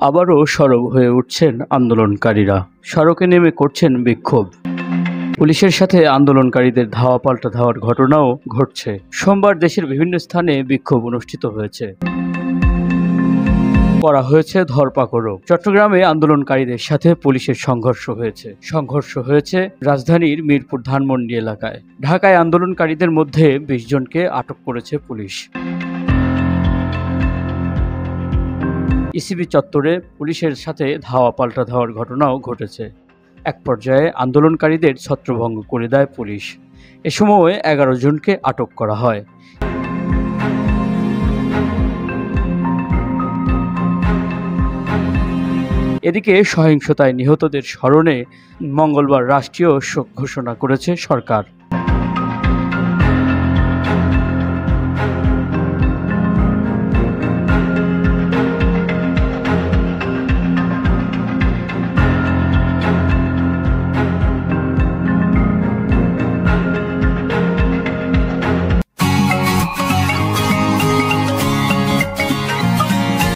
আবারও সরব হয়ে উঠছেন আন্দোলনকারীরা। সড়কে নেমে করছেন বিক্ষোভ। পুলিশের সাথে আন্দোলনকারীদের ধাওয়া পাল্টা ধাওয়ার ঘটনাও ঘটছে। সোমবার দেশের বিভিন্ন স্থানে বিক্ষোভ অনুষ্ঠিত হয়েছে, করা হয়েছে ধরপাকড়ও। চট্টগ্রামে আন্দোলনকারীদের সাথে পুলিশের সংঘর্ষ হয়েছে রাজধানীর মিরপুর ধানমন্ডি এলাকায়। ঢাকায় আন্দোলনকারীদের মধ্যে 20 জনকে আটক করেছে পুলিশ। ইসিবি চত্বরে পুলিশের সাথে ধাওয়া পাল্টা ধাওয়ার ঘটনাও ঘটেছে। এক পর্যায়ে আন্দোলনকারীদের ছত্রভঙ্গ করে দেয় পুলিশ। এ সময় 11 জনকে আটক করা হয়। এদিকে সহিংসতায় নিহতদের স্মরণে মঙ্গলবার রাষ্ট্রীয় শোক ঘোষণা করেছে সরকার।